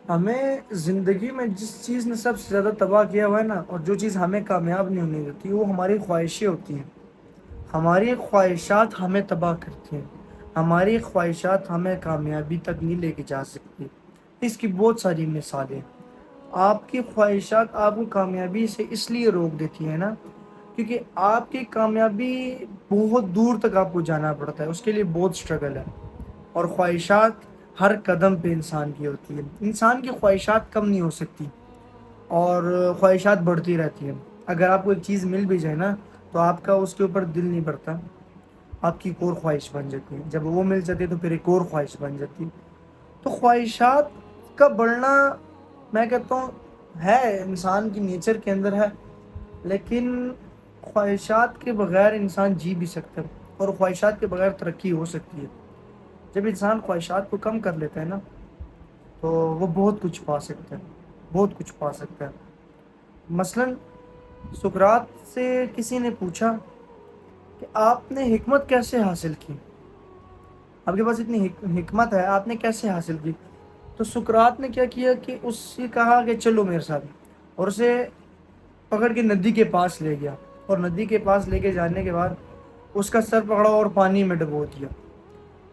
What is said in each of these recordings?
ہمیں زندگی میں جس چیز نے سب سے زیادہ تباہ کیا ہوا ہے نا، اور جو چیز ہمیں کامیاب نہیں ہونے دیتی، وہ ہماری خواہشیں ہوتی ہیں۔ ہماری خواہشات ہمیں تباہ کرتی ہیں، ہماری خواہشات ہمیں کامیابی تک نہیں لے کے جا سکتی۔ اس کی بہت ساری مثالیں۔ آپ کی خواہشات آپ کو کامیابی سے اس لیے روک دیتی ہیں نا، کیونکہ آپ کی کامیابی بہت دور تک آپ کو جانا پڑتا ہے، اس کے لیے بہت سٹرگل ہے۔ اور خواہشات ہر قدم پہ انسان کی ہوتی ہے، انسان کی خواہشات کم نہیں ہو سکتی، اور خواہشات بڑھتی رہتی ہیں۔ اگر آپ کو ایک چیز مل بھی جائے نا، تو آپ کا اس کے اوپر دل نہیں بڑھتا، آپ کی ایک اور خواہش بن جاتی ہے۔ جب وہ مل جاتی ہے تو پھر ایک اور خواہش بن جاتی ہے۔ تو خواہشات کا بڑھنا، میں کہتا ہوں، ہے انسان کی نیچر کے اندر ہے، لیکن خواہشات کے بغیر انسان جی بھی سکتا ہے، اور خواہشات کے بغیر ترقی ہو سکتی ہے۔ جب انسان خواہشات کو کم کر لیتا ہے نا، تو وہ بہت کچھ پا سکتا ہے، بہت کچھ پا سکتا ہے۔ مثلاً سقراط سے کسی نے پوچھا کہ آپ نے حکمت کیسے حاصل کی، آپ کے پاس اتنی حکمت ہے، آپ نے کیسے حاصل کی؟ تو سقراط نے کیا کیا کہ اس سے کہا کہ چلو میرے ساتھ، اور اسے پکڑ کے ندی کے پاس لے گیا، اور ندی کے پاس لے کے جانے کے بعد اس کا سر پکڑا اور پانی میں ڈبو دیا۔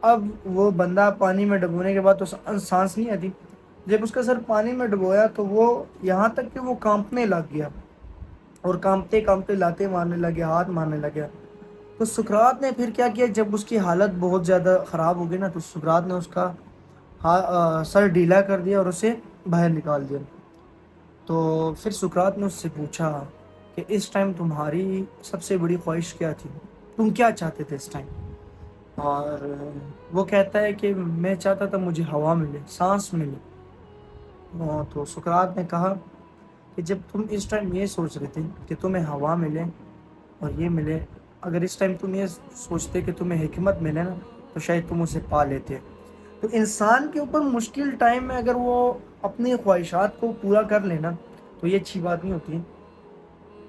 اب وہ بندہ پانی میں ڈبونے کے بعد تو سانس نہیں آتی، جب اس کا سر پانی میں ڈبویا تو وہ یہاں تک کہ وہ کانپنے لگ گیا، اور کانپتے کانپتے لاتے مارنے لگے، ہاتھ مارنے لگا۔ تو سقراط نے پھر کیا کیا، جب اس کی حالت بہت زیادہ خراب ہو گئی نا، تو سقراط نے اس کا سر ڈھیلا کر دیا اور اسے باہر نکال دیا۔ تو پھر سقراط نے اس سے پوچھا کہ اس ٹائم تمہاری سب سے بڑی خواہش کیا تھی، تم کیا چاہتے تھے اس ٹائم؟ اور وہ کہتا ہے کہ میں چاہتا تھا مجھے ہوا ملے، سانس ملے۔ تو سقراط نے کہا کہ جب تم اس ٹائم یہ سوچ رہے تھے کہ تمہیں ہوا ملے اور یہ ملے، اگر اس ٹائم تم یہ سوچتے کہ تمہیں حکمت ملے نا، تو شاید تم اسے پا لیتے۔ تو انسان کے اوپر مشکل ٹائم میں اگر وہ اپنی خواہشات کو پورا کر لینا، تو یہ اچھی بات نہیں ہوتی۔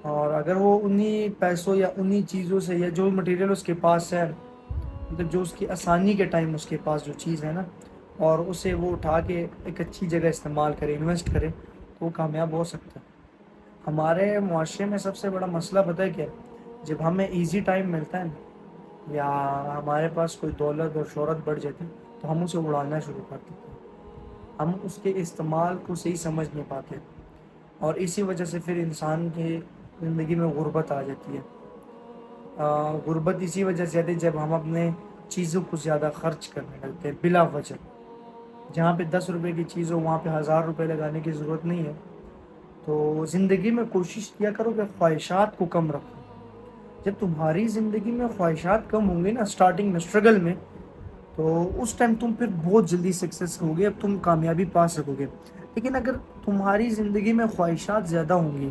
اور اگر وہ انہی پیسوں یا انہی چیزوں سے، یا جو مٹیریل اس کے پاس ہے، مطلب جو اس کی آسانی کے ٹائم اس کے پاس جو چیز ہے نا، اور اسے وہ اٹھا کے ایک اچھی جگہ استعمال کرے، انویسٹ کرے، تو وہ کامیاب ہو سکتا ہے۔ ہمارے معاشرے میں سب سے بڑا مسئلہ پتہ ہے کیا ہے؟ جب ہمیں ایزی ٹائم ملتا ہے نا، یا ہمارے پاس کوئی دولت اور شہرت بڑھ جاتی، تو ہم اسے اڑانا شروع کر دیتے ہیں، ہم اس کے استعمال کو صحیح سمجھ نہیں پاتے، اور اسی وجہ سے پھر انسان کی زندگی میں غربت آ جاتی ہے۔ غربت اسی وجہ سے آتی ہے جب ہم اپنے چیزوں کو زیادہ خرچ کرنے لگتے ہیں بلا وجہ۔ جہاں پہ 10 روپے کی چیز ہو، وہاں پہ 1000 روپے لگانے کی ضرورت نہیں ہے۔ تو زندگی میں کوشش کیا کرو کہ خواہشات کو کم رکھو۔ جب تمہاری زندگی میں خواہشات کم ہوں گے نا، سٹارٹنگ میں، اسٹرگل میں، تو اس ٹائم تم پھر بہت جلدی سکسیس ہوگے، اب تم کامیابی پا سکو گے۔ لیکن اگر تمہاری زندگی میں خواہشات زیادہ ہوں گی،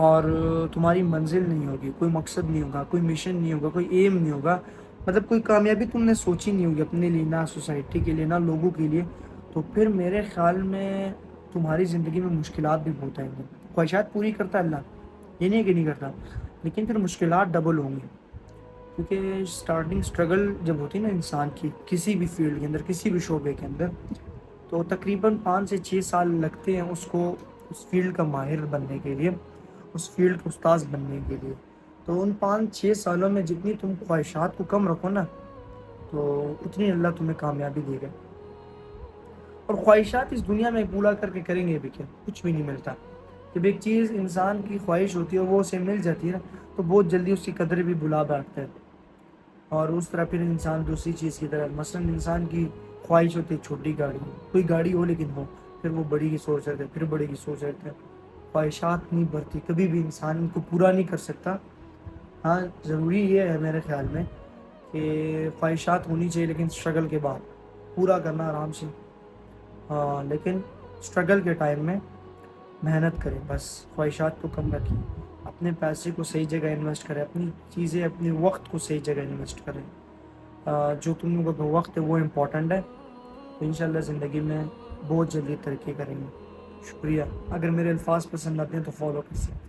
اور تمہاری منزل نہیں ہوگی، کوئی مقصد نہیں ہوگا، کوئی مشن نہیں ہوگا، کوئی ایم نہیں ہوگا، مطلب کوئی کامیابی تم نے سوچی نہیں ہوگی اپنے لیے، نہ سوسائٹی کے لیے، نہ لوگوں کے لیے، تو پھر میرے خیال میں تمہاری زندگی میں مشکلات بھی بہت آئیں گی۔ خواہشات پوری کرتا ہے اللہ، یہ نہیں کہ نہیں کرتا، لیکن پھر مشکلات ڈبل ہوں گی، کیونکہ سٹارٹنگ سٹرگل جب ہوتی ہے نا انسان کی، کسی بھی فیلڈ کے اندر، کسی بھی شعبے کے اندر، تو تقریباً 5 سے 6 سال لگتے ہیں اس کو اس فیلڈ کا ماہر بننے کے لیے، اس فیلڈ کا استاذ بننے کے لیے۔ تو ان 5 6 سالوں میں جتنی تم خواہشات کو کم رکھو نا، تو اتنی اللہ تمہیں کامیابی دے گا۔ اور خواہشات اس دنیا میں پورا کر کے کریں گے بھی کیا؟ کچھ بھی نہیں ملتا۔ جب ایک چیز انسان کی خواہش ہوتی ہے اور وہ اسے مل جاتی ہے نا، تو بہت جلدی اس کی قدر بھی بھلا بیٹھتا ہے، اور اس طرح پھر انسان دوسری چیز کی طرح، مثلاً انسان کی خواہش ہوتی ہے چھوٹی گاڑی، کوئی گاڑی ہو لیکن ہو، پھر وہ بڑی کی سوچ رہتا ہے، پھر بڑے کی سوچ رہتا ہے۔ خواہشات نہیں بڑھتی کبھی بھی، انسان ان کو پورا نہیں کر سکتا۔ ہاں، ضروری یہ ہے میرے خیال میں کہ خواہشات ہونی چاہیے، لیکن اسٹرگل کے بعد پورا کرنا آرام سے۔ لیکن اسٹرگل کے ٹائم میں محنت کریں، بس خواہشات کو کم رکھیں، اپنے پیسے کو صحیح جگہ انویسٹ کریں، اپنی چیزیں، اپنے وقت کو صحیح جگہ انویسٹ کریں۔ جو تم لوگوں کا وقت ہے وہ امپورٹنٹ ہے، تو انشاءاللہ زندگی میں بہت جلدی ترقی کریں گے۔ شکریہ۔ اگر میرے الفاظ پسند آتے ہیں تو فالو کر سکتے ہیں۔